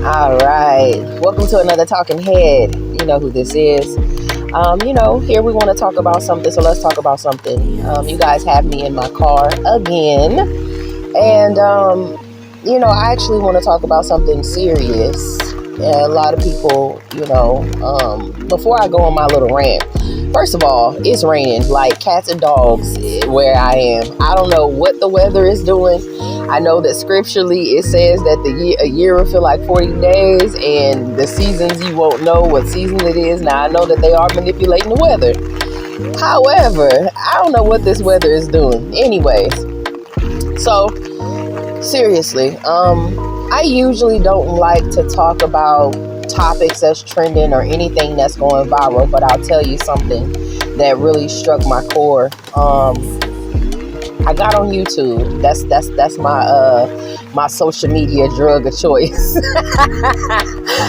All right. Welcome to another Talking Head. You know who this is. Here we want to talk about something, so let's talk about something. You guys have me in my car again. And, I actually want to talk about something serious. A lot of people, before I go on my little rant, first of all, it's raining like cats and dogs where I am. I don't know what the weather is doing. I know that scripturally it says that a year will feel like 40 days, and the seasons, you won't know what season it is. Now, I know that they are manipulating the weather. However, I don't know what this weather is doing. Anyways, so seriously, I usually don't like to talk about topics that's trending or anything that's going viral, but I'll tell you something that really struck my core. I got on YouTube. That's my social media drug of choice.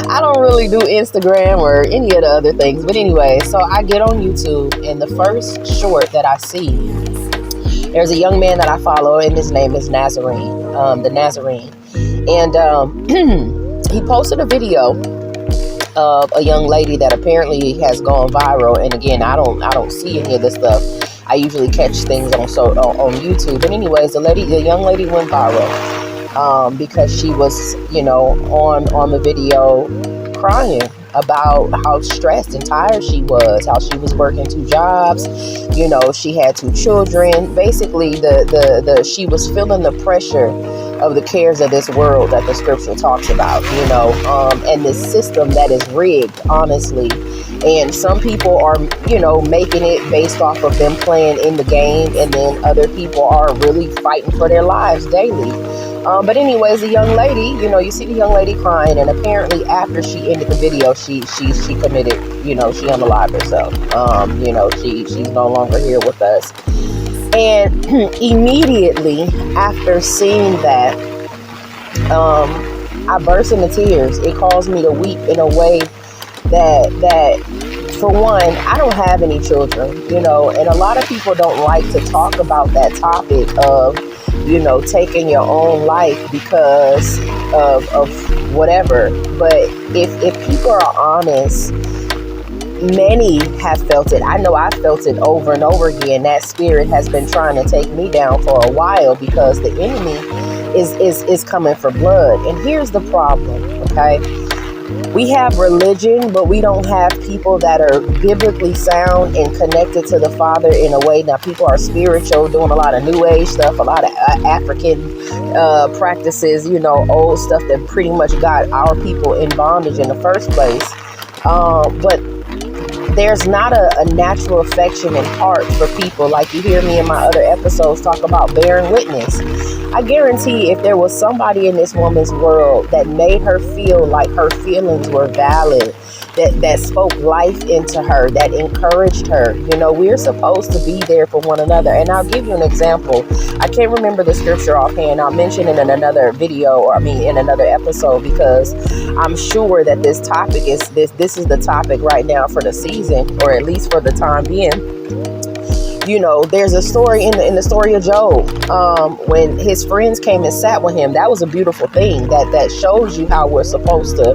I don't really do Instagram or any of the other things, but anyway, so I get on YouTube, and the first short that I see, there's a young man that I follow, and his name is the Nazarene, and he posted a video of a young lady that apparently has gone viral. And again, I don't see any of this stuff. I usually catch things on YouTube. But anyways, the young lady went viral because she was, on the video crying about how stressed and tired she was, how she was working 2 jobs. She had 2 children. Basically, she was feeling the pressure of the cares of this world that the scripture talks about, and this system that is rigged, honestly. And some people are, making it based off of them playing in the game, and then other people are really fighting for their lives daily. But anyways, the young lady, you see the young lady crying, and apparently after she ended the video, she committed, she unalived herself. She's no longer here with us. And immediately after seeing that, I burst into tears. It caused me to weep in a way that for one, I don't have any children, and a lot of people don't like to talk about that topic of, taking your own life because of whatever. But if people are honest, many have felt it. I know I felt it over and over again. That spirit has been trying to take me down for a while because the enemy is coming for blood. And here's the problem, okay? We have religion, but we don't have people that are biblically sound and connected to the Father in a way. Now, people are spiritual, doing a lot of New Age stuff, a lot of African practices, old stuff that pretty much got our people in bondage in the first place. But there's not a natural affection and heart for people. Like you hear me in my other episodes talk about bearing witness. I guarantee if there was somebody in this woman's world that made her feel like her feelings were valid, that spoke life into her, that encouraged her, we're supposed to be there for one another. And I'll give you an example. I can't remember the scripture offhand. I'll mention it in another video, in another episode, because I'm sure that this topic is this is the topic right now for the season, or at least for the time being. There's a story in the story of Job, when his friends came and sat with him. That was a beautiful thing that shows you how we're supposed to,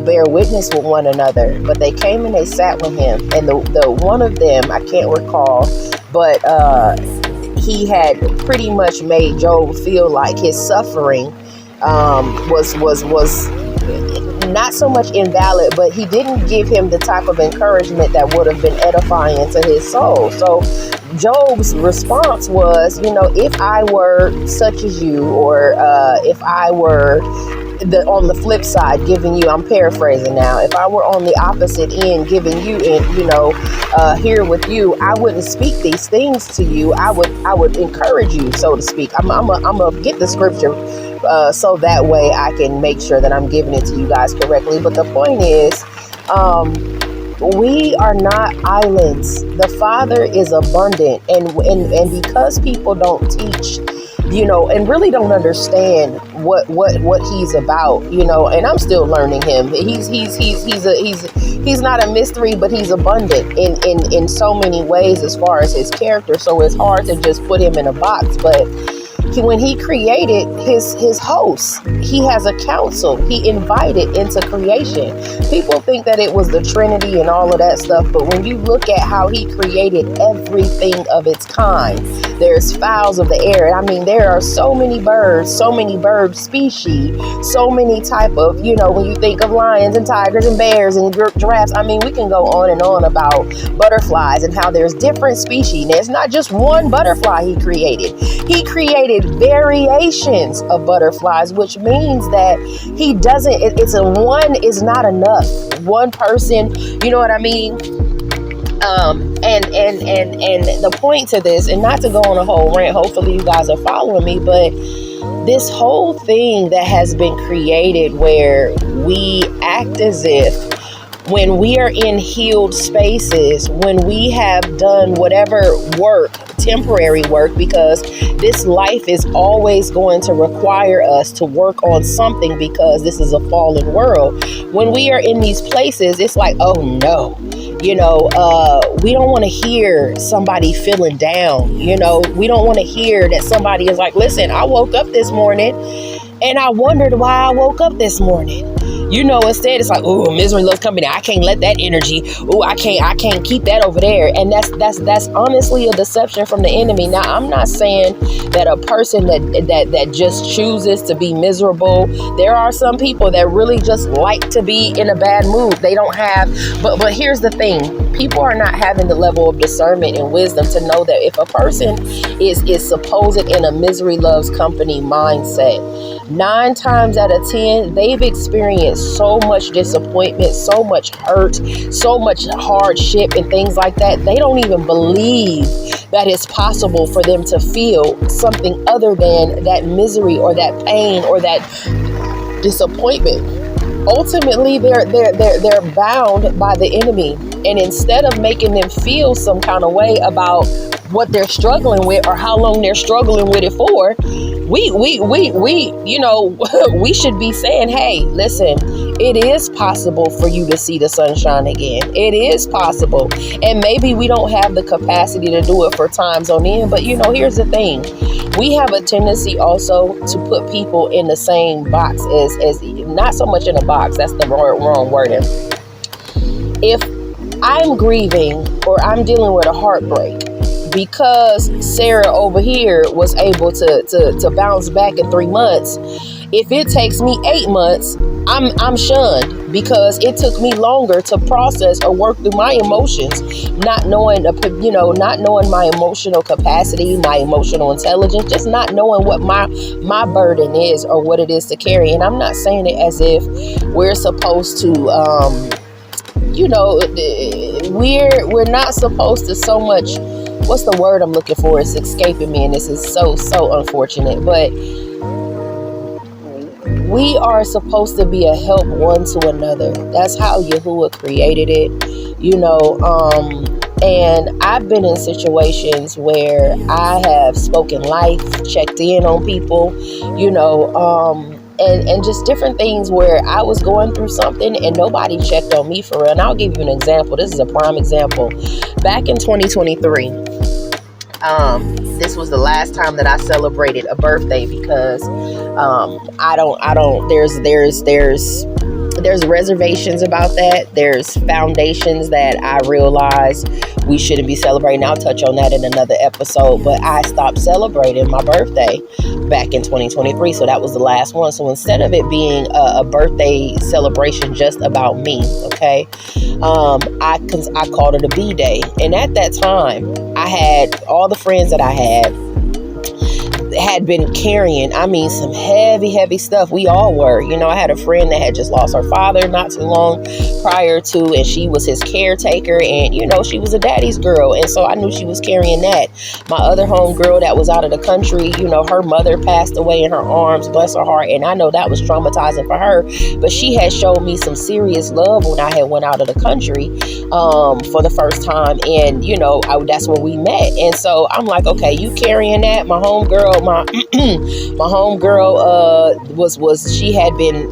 bear witness with one another. But they came and they sat with him, and the one of them, I can't recall, but he had pretty much made Job feel like his suffering was not so much invalid, but he didn't give him the type of encouragement that would have been edifying to his soul. So Job's response was, if I were such as you, or if I were on the flip side giving you, I'm paraphrasing now, if I were on the opposite end giving you, here with you, I wouldn't speak these things to you. I would encourage you, so to speak. I'm gonna get the scripture so that way I can make sure that I'm giving it to you guys correctly. But the point is, we are not islands. The Father is abundant, and because people don't teach, and really don't understand what he's about, and I'm still learning him. He's not a mystery, but he's abundant in so many ways as far as his character. So it's hard to just put him in a box. But when he created his hosts, he has a council he invited into creation. People think that it was the Trinity and all of that stuff, but when you look at how he created everything of its kind, there's fowls of the air. I mean, there are so many birds, so many bird species, so many type of, when you think of lions and tigers and bears and giraffes, I mean, we can go on and on about butterflies and how there's different species. There's not just one butterfly he created. He created variations of butterflies, which means that he doesn't, one is not enough. One person, you know what I mean? And the point to this, and not to go on a whole rant, hopefully you guys are following me, but this whole thing that has been created where we act as if when we are in healed spaces, when we have done whatever work, temporary work, because this life is always going to require us to work on something because this is a fallen world. When we are in these places, it's like, oh no, we don't want to hear somebody feeling down. We don't want to hear that somebody is like, listen, I woke up this morning and I wondered why I woke up this morning. Instead it's like, oh, misery loves company. I can't let that energy. Oh, I can't keep that over there. And that's honestly a deception from the enemy. Now, I'm not saying that a person that just chooses to be miserable. There are some people that really just like to be in a bad mood. They don't have, but here's the thing. People are not having the level of discernment and wisdom to know that if a person is supposed in a misery loves company mindset, 9 times out of 10, they've experienced so much disappointment, so much hurt, so much hardship and things like that. They don't even believe that it's possible for them to feel something other than that misery or that pain or that disappointment. Ultimately, they're bound by the enemy. And instead of making them feel some kind of way about what they're struggling with or how long they're struggling with it for, we should be saying, hey, listen, it is possible for you to see the sunshine again. It is possible. And maybe we don't have the capacity to do it for times on end. But, here's the thing. We have a tendency also to put people in the same box as not so much in a box. That's the wrong wording. If I'm grieving or I'm dealing with a heartbreak, because Sarah over here was able to bounce back in 3 months, if it takes me 8 months, I'm shunned because it took me longer to process or work through my emotions, not knowing my emotional capacity, my emotional intelligence, just not knowing what my burden is or what it is to carry. And I'm not saying it as if we're supposed to, we're not supposed to so much. What's the word I'm looking for? It's escaping me, and this is so unfortunate. But we are supposed to be a help one to another. That's how YaHUah created it, and I've been in situations where I have spoken life, checked in on people, and just different things where I was going through something and nobody checked on me for real. And I'll give you an example. This is a prime example. Back in 2023, this was the last time that I celebrated a birthday because there's reservations about that. There's foundations that I realize we shouldn't be celebrating. I'll touch on that in another episode, but I stopped celebrating my birthday back in 2023. So that was the last one. So instead of it being a birthday celebration just about me, okay, I called it a B-Day. And at that time, I had all the friends that I had been carrying, some heavy stuff. We all were, I had a friend that had just lost her father not too long prior to, and she was his caretaker, and she was a daddy's girl, and so I knew she was carrying that. My other homegirl that was out of the country, her mother passed away in her arms, bless her heart, and I know that was traumatizing for her, but she had showed me some serious love when I had went out of the country for the first time, and that's where we met. And so I'm like, okay, you carrying that. My homegirl my homegirl was she had been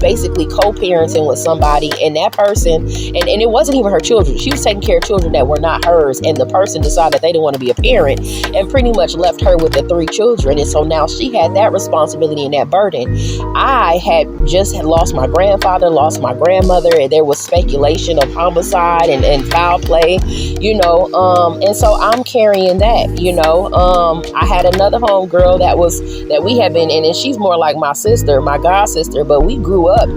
basically co-parenting with somebody, and that person, and it wasn't even her children. She was taking care of children that were not hers, and the person decided they didn't want to be a parent and pretty much left her with the 3 children. And so now she had that responsibility and that burden. I had just lost my grandfather, lost my grandmother, and there was speculation of homicide and foul play, and so I'm carrying that. I had another homegirl that we had been in, and she's more like my sister, my god sister, but we grew up,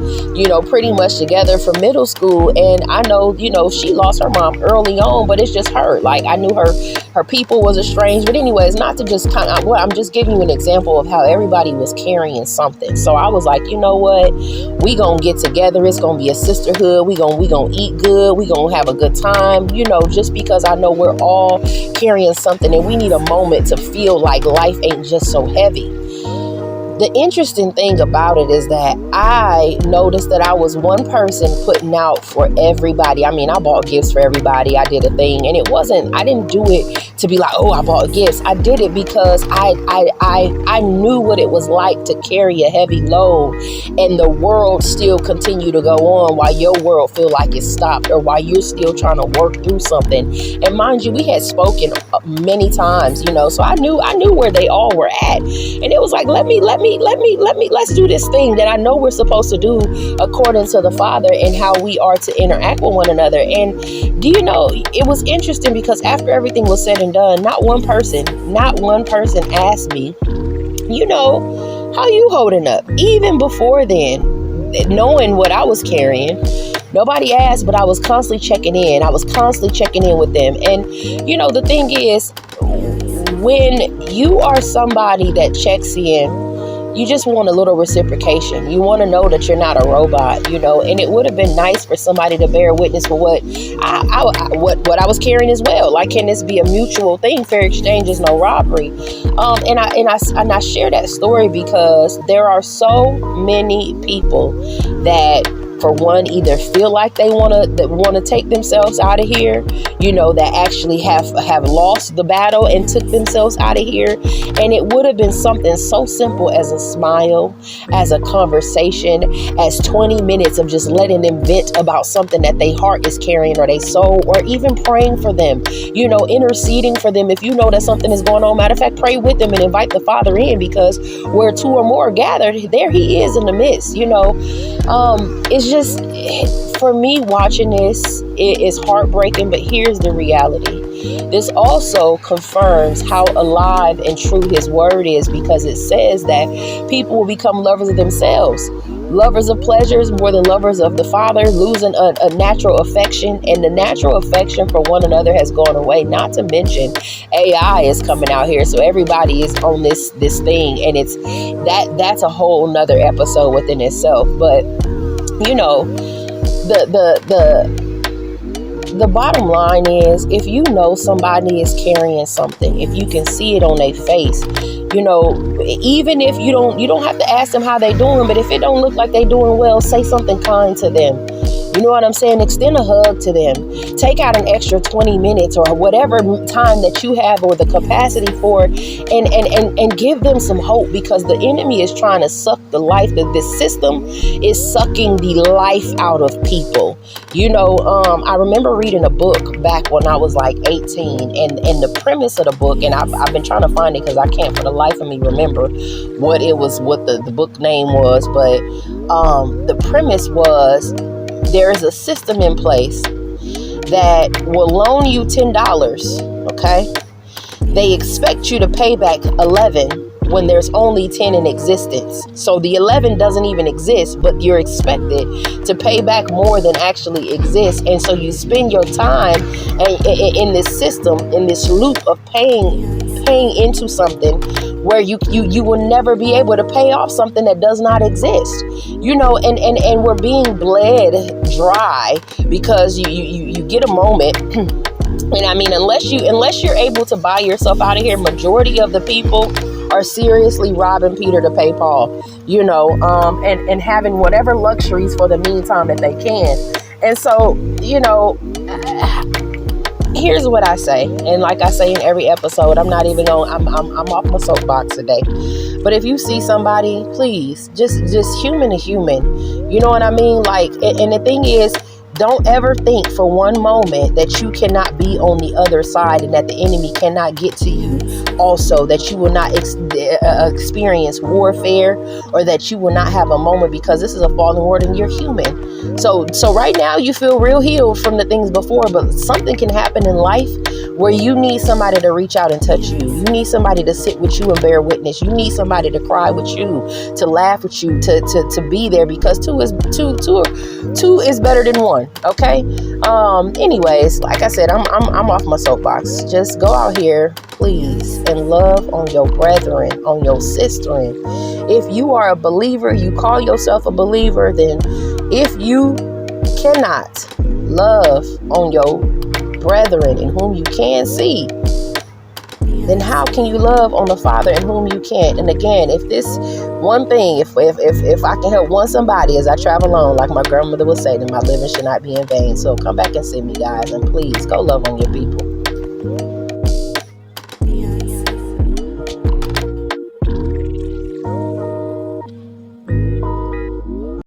pretty much together from middle school. And I know, she lost her mom early on, but it's just her. Like, I knew her people was estranged. But anyways, not to just I'm just giving you an example of how everybody was carrying something. So I was like, you know what? We gonna get together. It's gonna be a sisterhood. We gonna eat good. We gonna have a good time, just because I know we're all carrying something, and we need a moment to feel like life ain't just so heavy. The interesting thing about it is that I noticed that I was one person putting out for everybody. I mean, I bought gifts for everybody. I did a thing, and I didn't do it to be like, oh, I bought gifts. I did it because I knew what it was like to carry a heavy load, and the world still continue to go on while your world feel like it's stopped, or while you're still trying to work through something. And mind you, we had spoken many times, so I knew where they all were at, and it was like, let's do this thing that I know we're supposed to do according to the Father, and how we are to interact with one another. And do you know, it was interesting because after everything was said and done, not one person asked me, how you holding up? Even before then, knowing what I was carrying, nobody asked, but I was constantly checking in. I was constantly checking in with them. And, the thing is, when you are somebody that checks in, you just want a little reciprocation. You want to know that you're not a robot, and it would have been nice for somebody to bear witness for what I was carrying as well. Like, can this be a mutual thing? Fair exchange is no robbery. And I share that story because there are so many people that, for one, either feel like they want to take themselves out of here, that actually have lost the battle and took themselves out of here. And it would have been something so simple as a smile, as a conversation, as 20 minutes of just letting them vent about something that their heart is carrying, or their soul, or even praying for them, interceding for them. If you know that something is going on, matter of fact, pray with them and invite the Father in, because where 2 or more are gathered, there he is in the midst. It's just, for me, watching this, it is heartbreaking, but here's the reality. This also confirms how alive and true his word is, because it says that people will become lovers of themselves, lovers of pleasures more than lovers of the Father, losing a natural affection, and the natural affection for one another has gone away. Not to mention AI is coming out here, so everybody is on this thing, and that's a whole nother episode within itself. But the bottom line is, if you know somebody is carrying something, if you can see it on their face, even if you don't have to ask them how they doing, but if it don't look like they doing well, say something kind to them. You know what I'm saying? Extend a hug to them. Take out an extra 20 minutes or whatever time that you have or the capacity for, and give them some hope, because the enemy is trying to suck the life. This system is sucking the life out of people. I remember reading a book back when I was like 18, and the premise of the book, and I've been trying to find it because I can't for the life of me remember what the book name was, but the premise was, there is a system in place that will loan you $10, okay? They expect you to pay back 11 when there's only 10 in existence. So the 11 doesn't even exist, but you're expected to pay back more than actually exists. And so you spend your time in this system, in this loop of paying into something where you will never be able to pay off something that does not exist, and we're being bled dry because you get a moment. And I mean, unless you're able to buy yourself out of here, majority of the people are seriously robbing Peter to pay Paul, and having whatever luxuries for the meantime that they can. And so, here's what I say, and like I say in every episode, I'm not even going. I'm off my soapbox today. But if you see somebody, please just human to human. You know what I mean? Like, and the thing is, don't ever think for one moment that you cannot be on the other side and that the enemy cannot get to you. Also, that you will not experience warfare, or that you will not have a moment, because this is a fallen world and you're human. So right now you feel real healed from the things before, but something can happen in life where you need somebody to reach out and touch you. You need somebody to sit with you and bear witness. You need somebody to cry with you, to laugh with you, to be there, because two is better than one. Okay. Anyways, like I said, I'm off my soapbox. Just go out here, please, and love on your brethren, on your sisterin. If you are a believer, you call yourself a believer, then if you cannot love on your brethren in whom you can see, then how can you love on the Father in whom you can't? And again, if this one thing, if I can help one somebody as I travel on, like my grandmother would say, then my living should not be in vain. So come back and see me, guys, and please go love on your people.